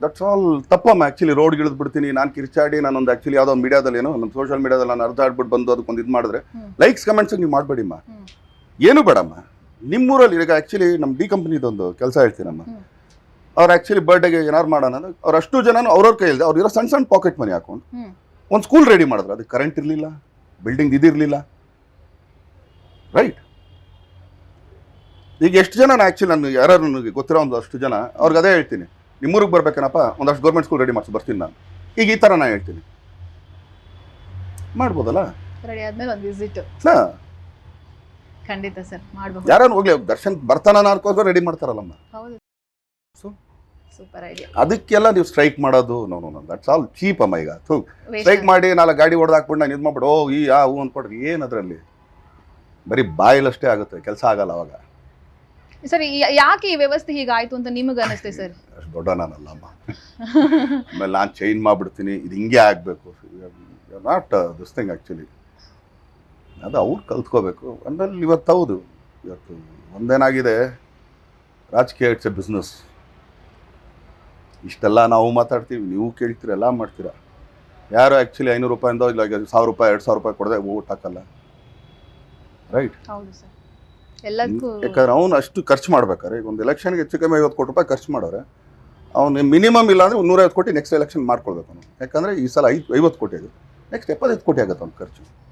That's all ತಪ್ಪಮ್ಮ. Actually ರೋಡ್ಗೆ ಇಳಿದು ಬಿಡ್ತೀನಿ, ನಾನು ಕಿರ್ಚಾಡಿ ನಾನೊಂದು ಆ್ಯಕ್ಚುಲಿ ಯಾವುದೋ ಒಂದು ಮೀಡಿಯಾದಲ್ಲಿ ಏನೋ ನಮ್ಮ ಸೋಷಿಯಲ್ ಮೀಡಿಯಾದಲ್ಲಿ ನಾನು ಅರ್ಧಾಡ್ಬಿಟ್ಟು ಬಂದು ಅದಕ್ಕೊಂದು ಇದು ಮಾಡಿದ್ರೆ ಲೈಕ್ಸ್ ಕಮೆಂಟ್ಸ್ ನೀವು ಮಾಡಬೇಡಿಮ್ಮ, ಏನು ಬೇಡಮ್ಮ. ನಿಮ್ಮೂರಲ್ಲಿ ಈಗ ಆ್ಯಕ್ಚುಲಿ ನಮ್ಮ ಡಿ ಕಂಪ್ನಿದೊಂದು ಕೆಲಸ ಹೇಳ್ತೀನಮ್ಮ. ಅವ್ರು ಆ್ಯಕ್ಚುಲಿ ಬರ್ಡೇಗೆ ಏನಾರು ಮಾಡೋಣ ಅವ್ರು ಅಷ್ಟು ಜನನು ಅವ್ರವ್ರ ಕೈ ಇಲ್ಲದೆ ಅವ್ರು ಇರೋ ಸಣ್ಣ ಸಣ್ಣ ಪಾಕೆಟ್ ಮನಿ ಹಾಕೊಂಡು ಒಂದು ಸ್ಕೂಲ್ ರೆಡಿ ಮಾಡಿದ್ರು. ಅದಕ್ಕೆ ಕರೆಂಟ್ ಇರಲಿಲ್ಲ, ಬಿಲ್ಡಿಂಗ್ ಇದಿರಲಿಲ್ಲ, ರೈಟ್. ಈಗ ಎಷ್ಟು ಜನ ಆ್ಯಕ್ಚುಲಿ ನಾನು ಯಾರು ನನಗೆ ಗೊತ್ತಿರೋ ಒಂದು ಅಷ್ಟು ಜನ ಅವ್ರಿಗೆ ಅದೇ ಹೇಳ್ತೀನಿ, ನಿಮ್ಮೂರಿಗೆ ಬರ್ಬೇಕೇನಪ್ಪ ಒಂದಷ್ಟು ಗೌರ್ಮೆಂಟ್ ಸ್ಕೂಲ್ ರೆಡಿ ಮಾಡಿಸಿ ಬರ್ತೀನಿ ನಾನು. ಈಗ ಈ ಥರ ನಾನು ಹೇಳ್ತೀನಿ, ಮಾಡ್ಬೋದಲ್ಲ ರೆಡಿ ಆದ್ಮೇಲೆ ಒಂದು ವಿಸಿಟ್. ಹಾಂ ಖಂಡಿತ ಸರ್ ಮಾಡಬಹುದು. ಯಾರು ಹೋಗ್ಲಿ ದರ್ಶನ್ ಬರ್ತಾನ ಅನ್ಕೋಸ್ಕರ ರೆಡಿ ಮಾಡ್ತಾರಲ್ಲಮ್ಮ. ಹೌದು, ಸೂಪರ್ ಐಡಿಯಾ. ಅದಕ್ಕೆಲ್ಲ ನೀವು ಸ್ಟ್ರೈಕ್ ಮಾಡೋದು ನೋ ದಟ್ಸ್ ಆಲ್ ಚೀಪ್ ಅಮ್ಮ. ಈಗ ಸ್ಟ್ರೈಕ್ ಮಾಡಿ ನಾಲ್ಕು ಗಾಡಿ ಹೊಡೆದು ಹಾಕ್ಬಿಟ್ಟು ನಾನು ಇದು ಮಾಡ್ಬಿಡು ಓ ಈ ಆ ಹೂ ಅಂದ್ಕೊಡ್ರಿ, ಏನು ಅದರಲ್ಲಿ ಬರೀ ಬಾಯಿಲಷ್ಟೇ ಆಗುತ್ತೆ, ಕೆಲಸ ಆಗಲ್ಲ ಅವಾಗ. ಸರ್ ಯಾಕೆ ಈ ವ್ಯವಸ್ಥೆ ಹೀಗಾಯ್ತು ಅಂತ ನಿಮಗೆ ಅನಿಸ್ತೆ ಸರ್? ಅಷ್ಟು ದೊಡ್ಡ ನಾನಲ್ಲಮ್ಮ. ಆಮೇಲೆ ನಾನು ಚೇಂಜ್ ಮಾಡಿಬಿಡ್ತೀನಿ, ಇದು ಹಿಂಗೆ ಆಗಬೇಕು, ನಾಟ್ ದಿಸ್ ಥಿಂಗ್ ಆ್ಯಕ್ಚುಲಿ. ಅದು ಅವ್ರು ಕಲ್ತ್ಕೋಬೇಕು. ಆಮೇಲೆ ಇವತ್ತು ಹೌದು, ಇವತ್ತು ಒಂದೇನಾಗಿದೆ, ರಾಜಕೀಯ ಇಟ್ಸ್ ಎ ಬಿಸ್ನೆಸ್. ಇಷ್ಟೆಲ್ಲ ನಾವು ಮಾತಾಡ್ತೀವಿ, ನೀವು ಕೇಳ್ತೀರ, ಎಲ್ಲ ಮಾಡ್ತೀರಾ. ಯಾರು ಆ್ಯಕ್ಚುಲಿ 500 ರೂಪಾಯಿಂದೋ ಇಲ್ಲ 1000 ರೂಪಾಯಿ 2000 ರೂಪಾಯಿ ಕೊಡದೆ ಓಟ್ ಹಾಕಲ್ಲ, ರೈಟ್? ಹೌದು ಸರ್, ಎಲ್ಲದಕ್ಕೂ. ಯಾಕಂದ್ರೆ ಅವ್ನು ಅಷ್ಟು ಖರ್ಚು ಮಾಡ್ಬೇಕಾರೆ, ಈಗ ಒಂದು ಎಲೆಕ್ಷನ್ಗೆ ಹೆಚ್ಚು ಕಮ್ಮಿ 50 ಕೋಟಿ ರೂಪಾಯಿ ಖರ್ಚು ಮಾಡೋರೆ. ಅವ್ನು ಮಿನಿಮಮ್ ಇಲ್ಲ ಅಂದರೆ 150 ಕೋಟಿ ನೆಕ್ಸ್ಟ್ ಎಲೆಕ್ಷನ್ ಮಾಡ್ಕೊಳ್ಬೇಕು ಅವನು. ಯಾಕಂದರೆ ಈ ಸಲ 50 ಕೋಟಿ ಆಗುತ್ತೆ, ನೆಕ್ಸ್ಟ್ 75 ಕೋಟಿ ಆಗುತ್ತೆ ಅವ್ನ ಖರ್ಚು.